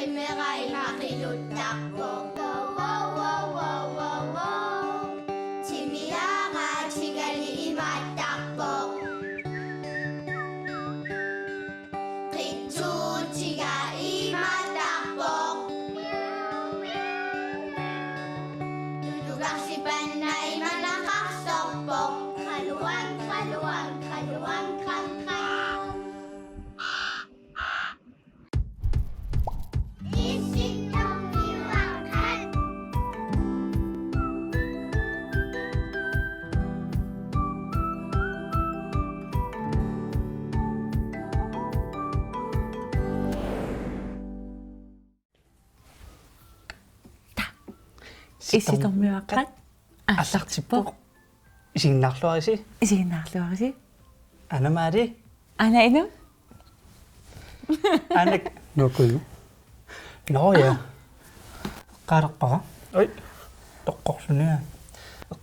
Qimmeqai maqiluttaqpoq Timiaqa tigali imattaqpoq Qitsuutiga imattaqpoq Tutuqarsipanna imanaqarsorpoq Qaluan qam qam Isitormiuaqqat аллартиппоқ исигнарлуариси isiginnaarluarisi анамаали ana inu анак нокуну ноя қарпара ой тоққорлунаа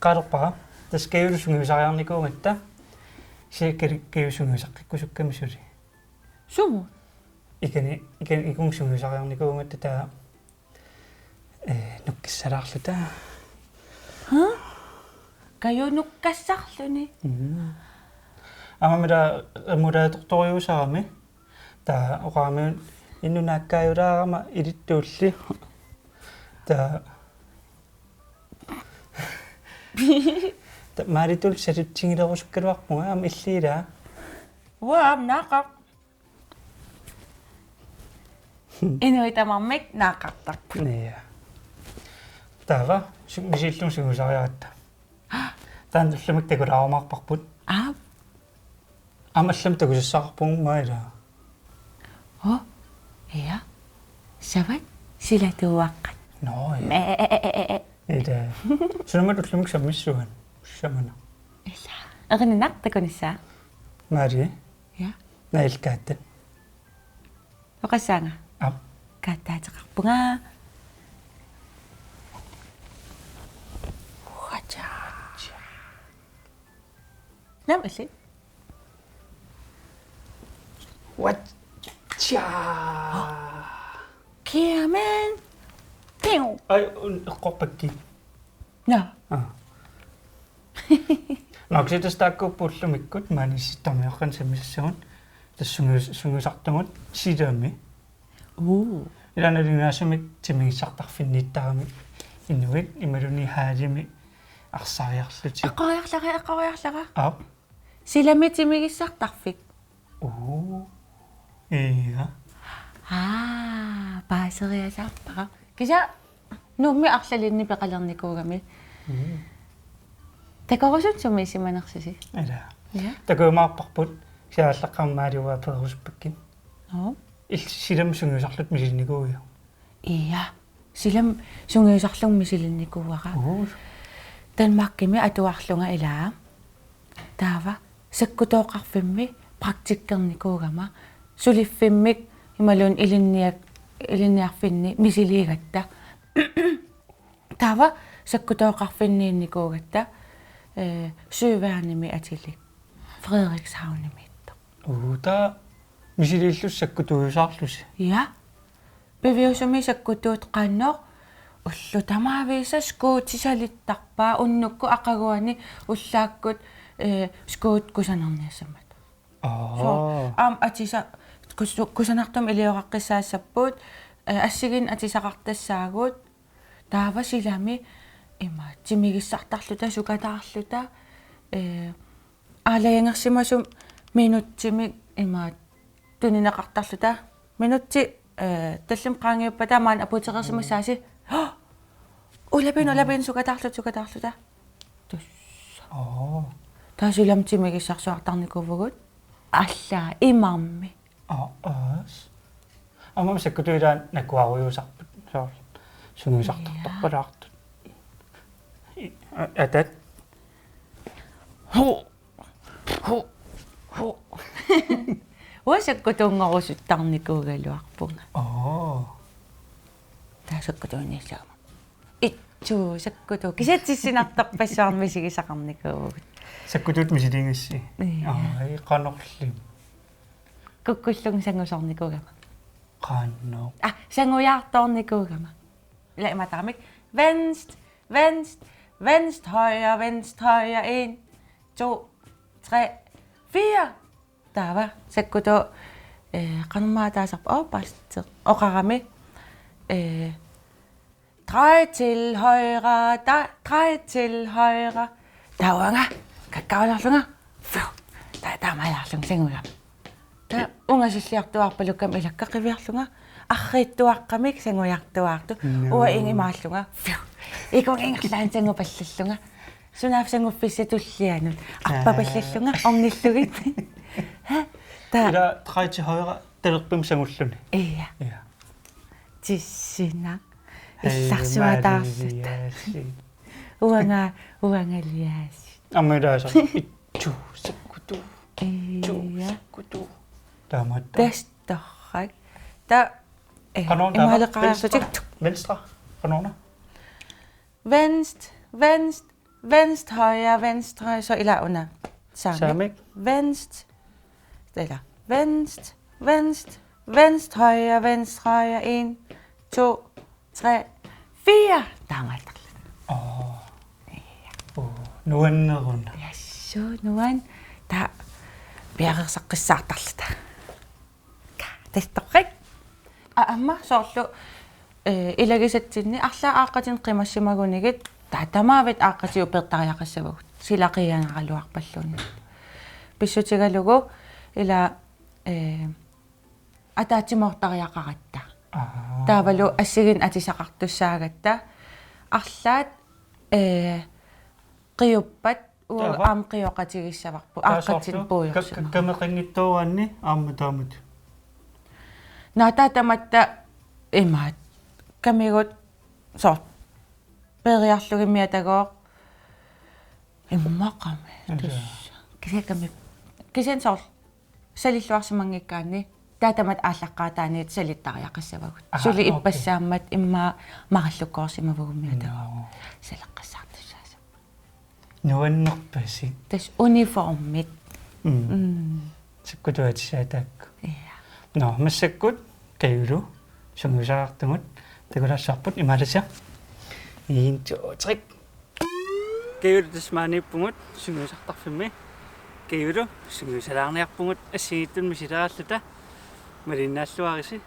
қарпара таскаиулусунгивисариарникуугатта сиаккериккиусунгивисаққиккусуккамисули sumu икунгсунгивисариарникуугатта таа нуккиссалаарлута kayunukkassarluni амамила амулаатортуриусарами таа оqaами иннунааккааюлаарама илиттуулли таа маритул сарутсигилерусуккалуарпунга ама иллиилаа waam naqa inuitamamik naqartarpu нея таава мисиллун сигусариаратта таан ллумик такулаармаарпарпут ah амаллам такусассаарпун маила ja savat silatuaqqat ноя me эда сунамат ллумик саммиссуан самана illa erinninartakunissa мари ja наилкааттат oqassaanga ап kaataatiqarpunga wacha nam illi ватча kiamen piu ай эққорпакки no нокситастааккуппуллумиккут мааниситтармиорхан саммиссагун тассунгусартамут силаами иланалингаасамик тимигиссартарфиннииттарами иннуит ималуни хаалими арсариарлути eqqoriarlaqa ап silamitimigisartarfik оо иа paaseriasarpara kisa nummi arlalinni peqalernikugami takorusut sumisimanersisi ала ja такуумаарпарпут сиааллаққармаалуа перуспаккин no ил силам сунгусарлут мисинникууя iya silam sungiusarlungmi silinnikuvara оо Danmarkimi atuarlunga ilaa taava sakkutooqarfimmi praktikkernikugama suliffimik imalun ilinniarfinni misiliigatta taava sakkutooqarfinniinnikuugatta syyværnimi atili Frederikshavnimiitta оо та мисилииллуссаккутуусаарлуси ja beviusumi sakkutuut qaannoq ullu tamaavisa skuutisalittarpaa unnukku aqaguani ullaakkut skuut kusanerniassammat аа atisa kusanartum ilioraqqisaasappuut assigin atisaqartassaaguut taava silami ima timigissartarluta sukataarluta aalayangersimasum minuttimik ima tuninaqartarluta minutti таллим qaangiuppataamaan aputeqersimassaasi ulapin sukataarluta tussa аа taasulam timigissarsuartarnikuvugut аллаа имарми аас амам саккутуилаан накуаруйусарпут соор сунгусартартарпалаартут атат ху уасаккутунгорусуттарникуугалуарпунга аа таасаккутуунниссаама итсуу саккуту кисатсиссинартарпассаарми сигисақарникуугут саккутут мисилингасси аа ай канорлим куккуллуг сангусарникуугама Qanno. Sangujartornikuugama. Eller imatamik. Venstre, højre, 1, 2, 3, 4. Der var. Sakkuto qanummaataasarp oopastet. Oqarami. Drej til højre, drej til højre. Tauanga, kakkaullarlunga. Taamajarlung sangugam. Ta ungasillиartuarpalukkam ilakkaqiviarlunga. Arriittuaqqamik sangujartuaartu. Ua ingimaallunga. Ikung ingerlaan sangupallallunga. Sunaaf sanguffissatullianut. Arpapallallunga ornillugit. Ila drej til højre, talerpim sangulluni. Iya. Ja. Tissina. Illarsuataarlut. Uangalias. Ammidaasa ittu sakkutu. Iya. Sakkutu. Taamatta. Tastarrak. Ta imaleqaraarsutik. Venstre. Qanona. Venstre, højre, så ila under. Samik. Venstre, højre, 1, 2, 3, 4. Taamatta. Nuanneruna. Ja, så nuan. Ta biaqersaqqissaartarluta. Tastarrak. Amma soorlu ilagisatsinni арлаааққатин қимассимагунигит таатамаавит ааққатиу пертариақассавагут силақиянералуарпаллуни писсутигалугу ила атаатимортариақаратта таавалу ассигин атисақартуссаагатта арлаат қиуппат аам қиоқатигиссаварпу ааққатин пуйорсуна камеқингиттууанни аама таамут наатаатаматта имаат камигут сорт периарлугиммиатагоо иммақами тус кисеками кисен сорт салиллуарсимангиккаани таатамат ааллаққаатааниит салиттариақассавагут сули иппассааммат имма мараллуккоорсимавагуммиатагоо салеққассаартуссааса нуаннерпаси тас униформит сиккутуатисаатаакку иа но массаккут каюлу сумусаартугут такулассарпут ималася 1 2 3 каюлу тасмааниппугут сумусартарфимми каюлу сумусалаарниарпугут ассигиттун мисиларааллута малиннааллуариси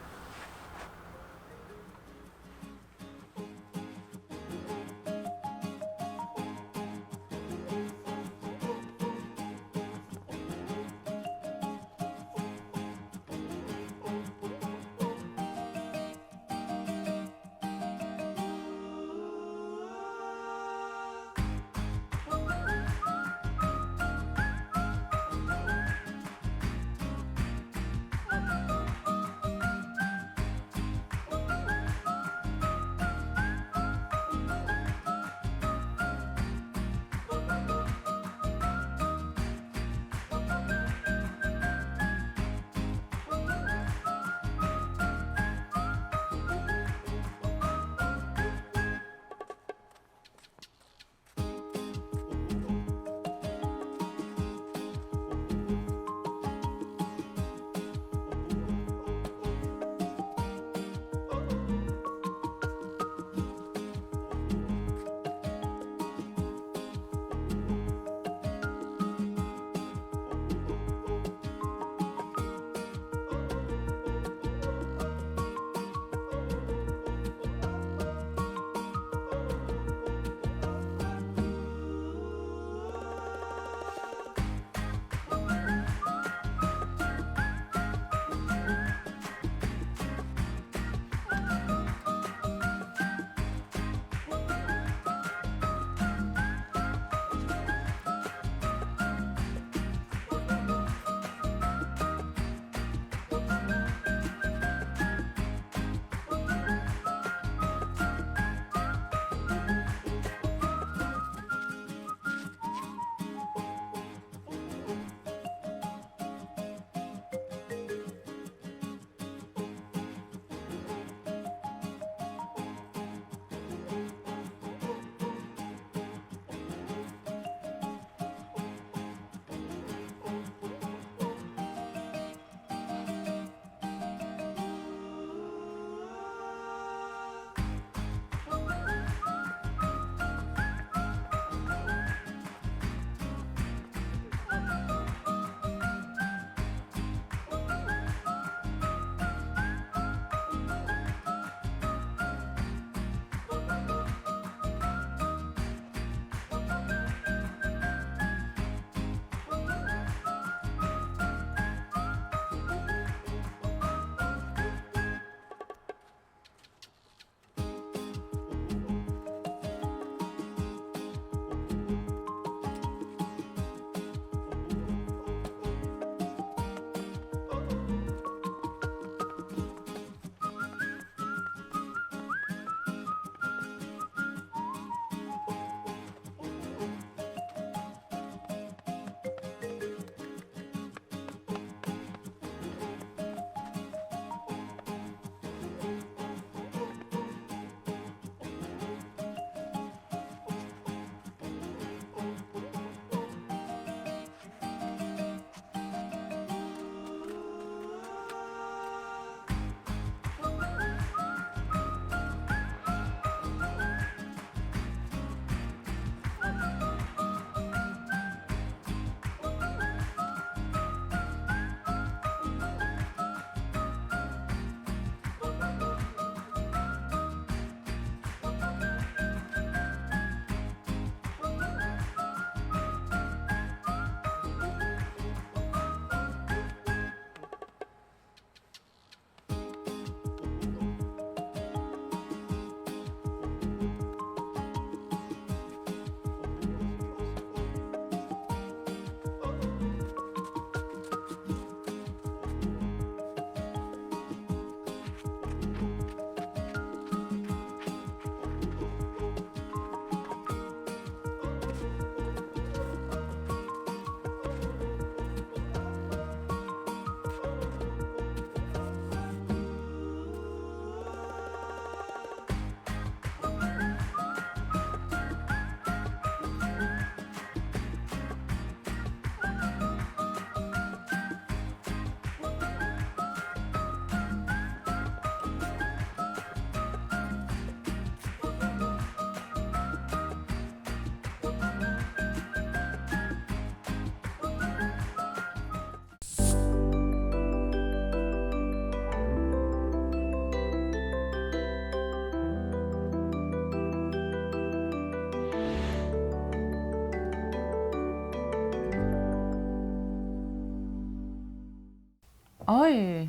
Oj.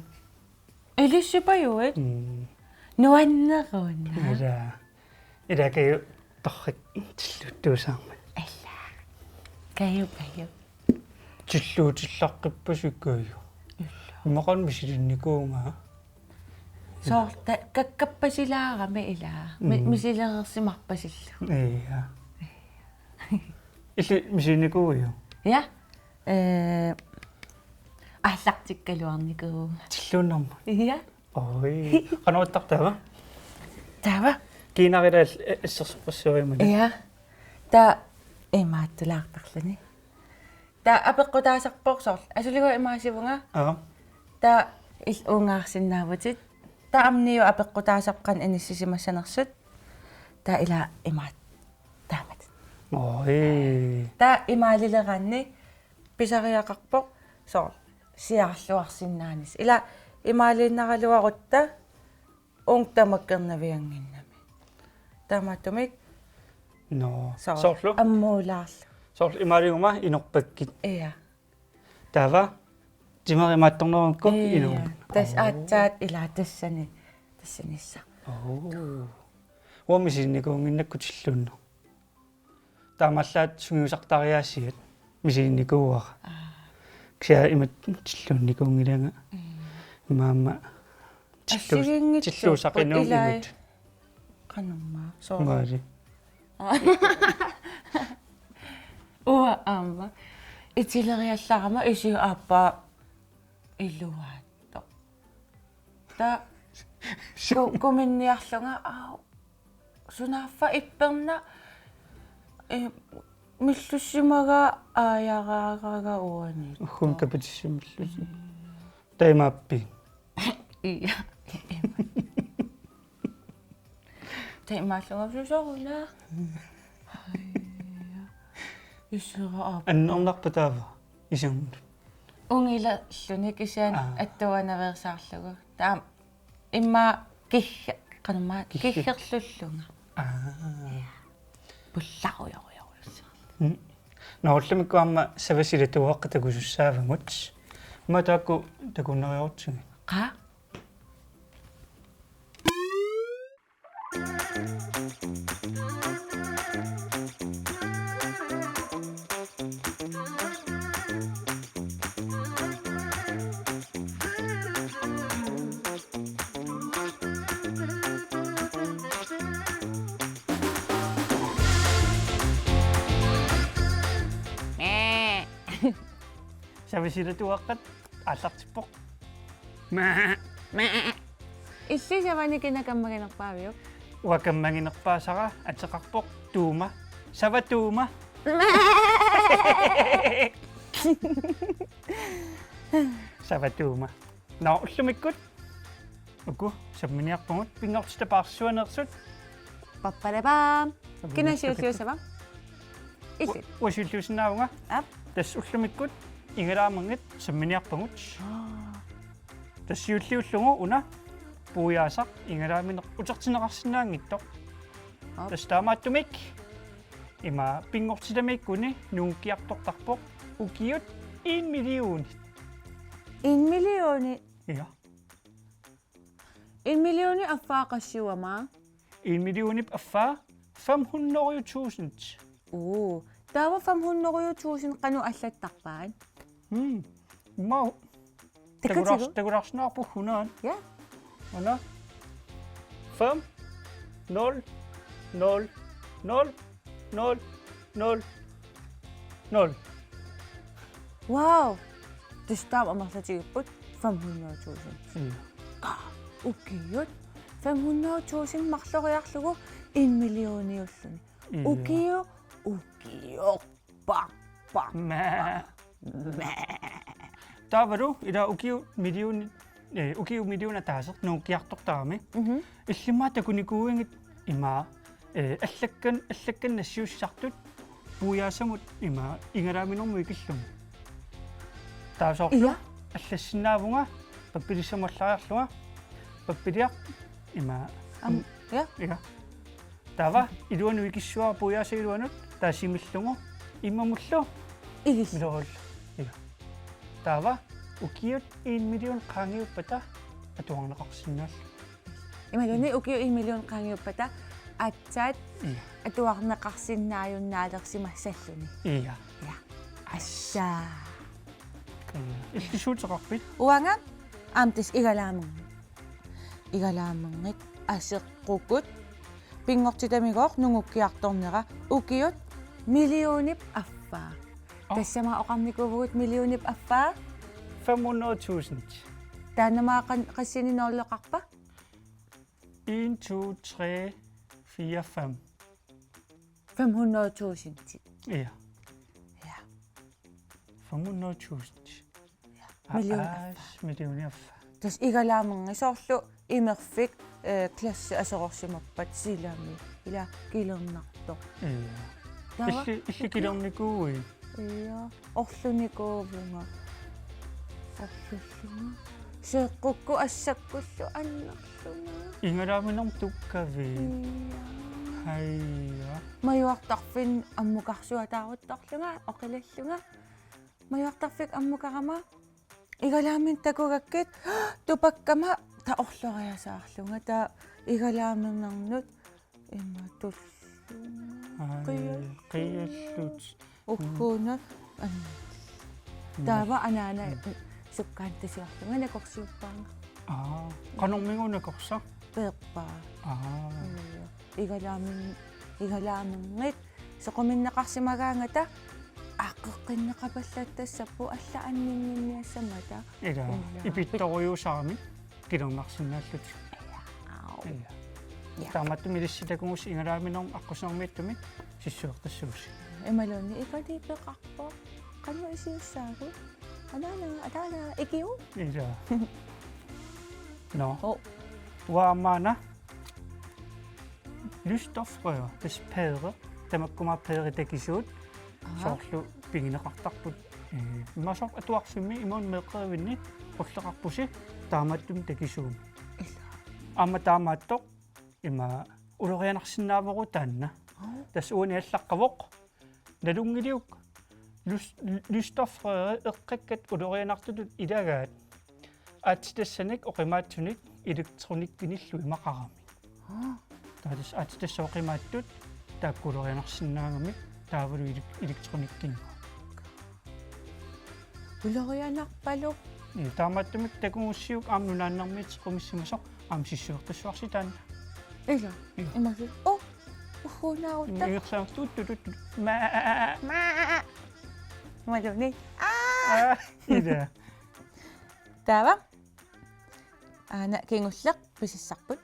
Elisabeth. Mm. Nuanneruna. Ida kan jo torrik tilluuttuusaarma. Alla. Kayu. Tilluutillaqqippasukkuuju. Imaqan misilinikuunga. Soorta kakkappasilaarama ilaa. Misilerersimarpasillu. Iya. Illi misilinikuuju. Ja. Арлартиккалуарникуу. Tilluunnerma. Ja. Oi. Qanuuttartava. Tava. Kiinarilaal issersorpassuarimun. Ja. Ta имааттулаартарлани. Та апеққутаасарпорсоор асулигу имаасивунга. Та ил унгаарсиннаавутит. Та амниу апеққутаасаққан иниссисимассанерсут. Та ила имаат таамат. Ой. Та имаалилераанни писариақарпоқ соор сиарлуарсиннаанис. Ила имаалииннаралуарутта унг тамаккернавиангиннами. Таматумик No. соор аммуулаарлу. Soorlu imaliunga inorpakkit. Иа. Tava timarimaattornerunku inu. Тас аатсаат ила тассанисса. Oh. Uamisiinikuunginnakku tilluunnu. Taamallaat sungiusartariaasiat misiinnikuuara. Ksia imat tilluunnikuungilanga. Imaamma tilluusaqinuungimut. Qanumma soo. Maali. Uа аама итилериалларама исиу ааппаа илуаатто. Та коминниарлунга аа сунааффа ипперна миллуссимага ааягаага уани. Ухун капитиссимиллуси. Таймааппи. Ия. Таймааллунга сусоруна. Исура Аннернарпатаава исермут. унгила луник исаан аттуанаверсаарлугу. Таам имма кихха канама киххерлуллунга. Пулларуйоруйоруссаа. Наорлумиккуамма савасилатуаққа такусуссаавамут. Матаакку такуннериортсуги. Qa Савасилатуаққат аллартиппоқ. иллисавани кинакаммагинерпаавиук. Уакаммагинерпаасара атеқарпоқ туума. Саватуума. Саватуума. Наорлумиккут. Уку самминиарпугут пингортстапаарсуанерсут. Паппарапаам. Кинасиусиусава. Илли. Уасуллусинаавунга. Ап. Тас уллумиккут ингилаамангит самминиарпагут. Тассиуллиуллугу уна пуяасақ ингилааминер утертинеқарсинаангиттоқ. Тас таамааттумик има пингортиламиккуни нууккиартортарпоқ укиут 1 миллион. 1 миллиони. Ja. 1 миллиони аффаақассуама. 1 миллион аффаа 500.000. Таава 500.000 qanu аллаттарпаан. Мау. Тагурарснаарпу 100. Ja. Уна 5 0 0 0 0 0 0. Wow. Тустаам амарлатигиппут 500.000. Укиют 500.000 марлориарлугу 1 миллиониуллуни. Укио па. Тавару ида укиу миллион таасер нууккиартортарами. Иллимаата куникууингит има аллаккан нассиуссартут пуяасамут има ингалааминэрму икиллум. Таасоорлу аллассинаавунга паппилиссамаллариарлуга паппилиар има я тава илуану икиссуа пуяасаилуанут таасимиллугу иммамуллу игис милорул я тава Ukiut 1 million qaangiuppata atuarneqarsinnaall. Imaluni ukiu 1 million qaangiuppata atsaat Iya. atuarneqarsinnaajunnaalersimassalluni. Iya. Ja. Assaa. Illisuuteqarpit. Uanga amtis igalaamengit aseqqukut pingortitamigoor nungukkiartornera ukiut millionip affaa. Tassama oqarnikuvugut millionip affaa 500.000. taanamaa qassininooleqarpa 1, 2, 3, 4, 5. 500.000. Iya. Ja. 500.000. Million Millionif. tas igalaamengisoorlu imerfik klassi aserorsimappat silami ila kilernartoq. Iya. Tawa Illikilernikuui. iya orlunikuuvunga seeqqukku assakkullu annerlunga Ingalaaminarm tukkavi. Hayya. majuartarfin ammukarsuataaruttарлунга oqilallunga majuartarfik ammukarama igalaamin takugakkit tupakkama taorloriasaarlunga ta igalaaminarnut immatullu Qiyallut. ukkuuna taava anaana sukkaantasiarlunga nakorsiuppaanga Qanormingunakorsa. peerpaa Ah. igalaamingit soqominnaqarsimagaangata aqeqqinneqapallattassappu alla anninginniassamata Ila ipittoriusaarmi kilernarsinnaallut. Iya. Ja. Taamattumi lissitakungus ingalaaminarm aqqusnermiittumi sissuertassuus. imaluni ikalipeqarpo qanu isiussaagu ataana ikiu Ila. No. oh Waamana. Lystofrør despadre tamakkumaappaderi takisuut soorlu pingineqartarput masor atuarfimmi imun meeqeevinni qulleqarpusi taamattum takisuum amma taamaattoq ima ulorianarsinnaaveru taanna tas uuni allaqqavoq nalungiliuk lystofrør eqqakkat ulorianartutut ilagaat aattassanik oqimaatsunik elektronikkinillu imaqarami taadis aattassaoqimaattut taakkulorianarsinnaangami taavalu elektronikkin ulorianarpalu taamaattumik takungussiuk aamnunaannarmiit qumissimasoq aam sissuertassuarsi taanna ila imalu oh uhunaarutta igersaartuuttutut imaluni ida taava aana kingulleq pisissarput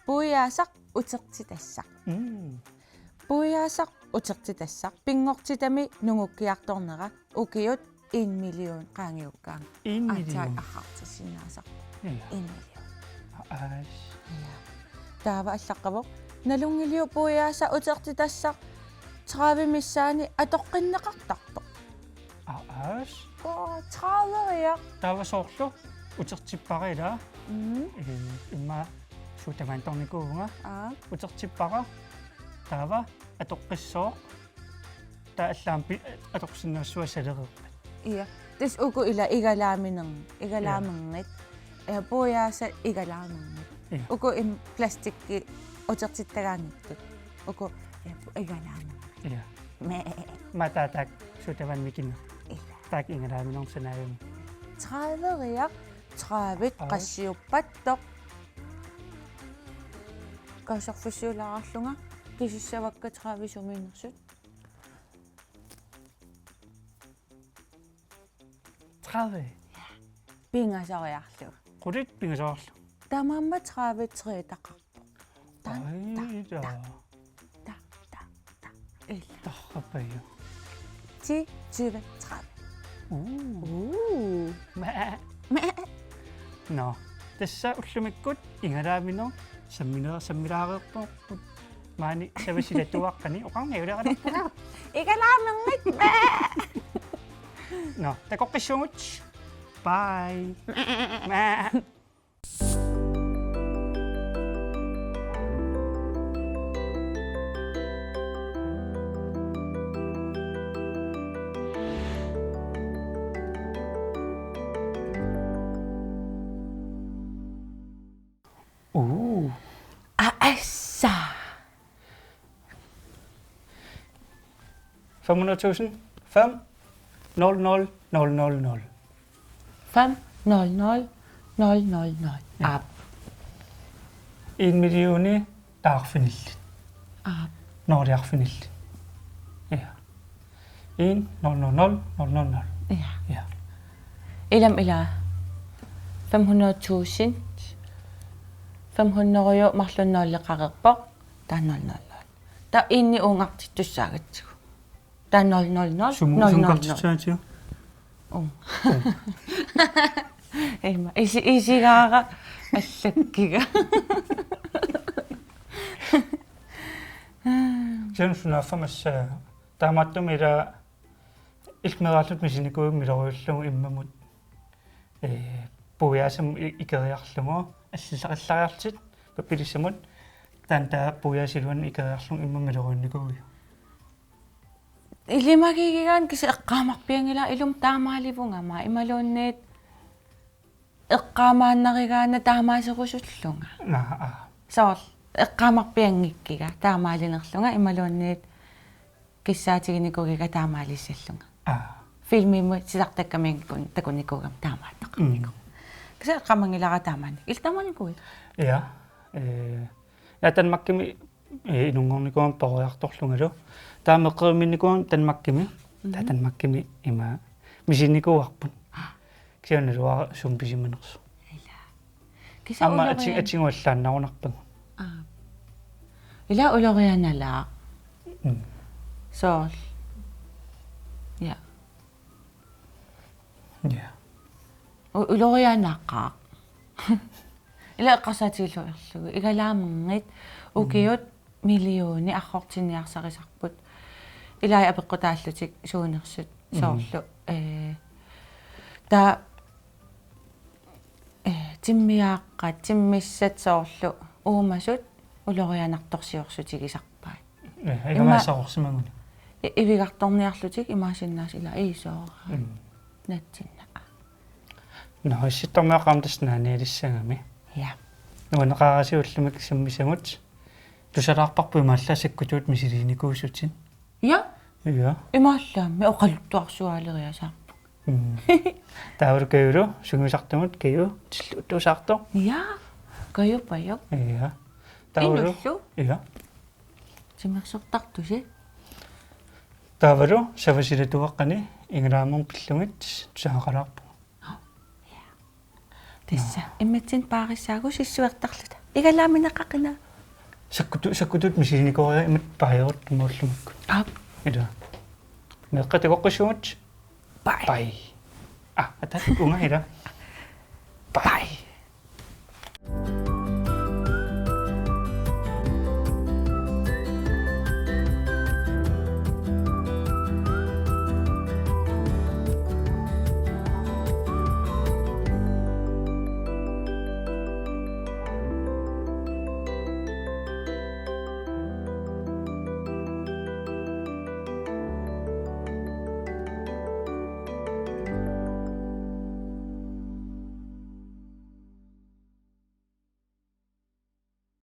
puiaasaq utertitassaq puiaasaq utertitassaq pingortitami nungukkiartornera ukiut 1 million qaangiukkaang 1 million aqartissinnaasaq 1 ila million aas taava allaqqavoq nalungiliu puiaasa utertitassaq 30 missaani atoqqinneqartartoq aas 30 taavasoorlu utertipparila imma suutamantornikuunga utertippara taava atoqqissooq taallaampi atoqsinnersuа салереерпат iya tis uku ila igalaamingit puiaasa igalaamingit uku im plastikki utertittagaangittut uku igalaamingit iya me mataatak suutavan mikinner ila taak ingalaaminorm sanaayum 30 traavit qassiuppattoq kaasarfissiulaarallunga kisissavakka traavisumiinnersut 30 pingasariarlu qulit pingasoorlu tamamma traavit triitaqarpo aida ta ila tarrapayu 10 20 no tassa ullumikkut ingalaaminor sammileerport maani savassilatuaqqani oqarniuleqalerpuna igalaamingit no takoqqissugut bye 500.000. 5 0 0 0 0 0. 5 0 0 0 0 0. Aap. 1 million tаарfinillit. Aap. Nordiarfinillit. Ja. 1 0 0 0 0 0 0. Ja. Ja. Ilam ila 500.000 500 jo marlunnoolleqareerpoq taa 0 0 0. Ta inni uungartit tussaagatsugu. Taa 0 0 0 0 0 0. Sunkartitsaatio. Eima isigaara allakkiga. Sen sunaaffamassa taamattumi ila ilmeraallut misinikuum miloriullugu immamut puyaasam ikeriarlugu аллисақиллариарtit папилиссамут таан таа пуяасилуан икериарлун имма милоруинникуи Ilimagiggaan kasi eqqaamarpiangila ilum taamaalivungama imaluunniit eqqaamaannarigaana taamaaserusullunga soorl eqqaamarpiangikkiga taamaalinerlunga imaluunniit kissaatiginikiga taamaalissallunga filmimu silartakkamingkun takunikugam taamaattaqarniku kasi eqqaamangilара taamaannik iltamaanikuit ja tanmakkimi inungornikuam poriartorlungalu taamеққерминникуам танмаккими танмаккими има мисинникуарпут кианнуа сумписиманерсу киса амма атингуаллааннарунарпагу ила улорианалаа соорл я улорианааққаа ила эққарсаатигиллуерлугу игалаамангит укиут миллиони архортиниарсарисарпут илай апеққутааллутик суунерсут соорлу та тиммиааққа тиммиссат соорлу уумасут улорианарторсиорсутигисарпаа игамаасаорсимагуни ивигартторниарлутик имаасиннаас ила иисоора натсинна наисситтормеаққамтаснааниалиссагами я нуанеқарасиуллумак саммисагут тусалаарпарпу имааллаасаккутуут мисилиникуусутин я ja имааллаами оқалуттуарсуаалериасаарпу тааврукаюлу сунгусартамут каю тиллуттусаарто я каюпайо ja таавру ja тимерсортартуси таавру савасилатуаққани ингилаамун пиллугит тусаақалаарпу тисса имматсин паариссаагу сиссуертарлута игалааминеқақина саккутут мисилиникуариа имат паиорут мууллумакку ида меққатеқоққисуут бай ата унгаира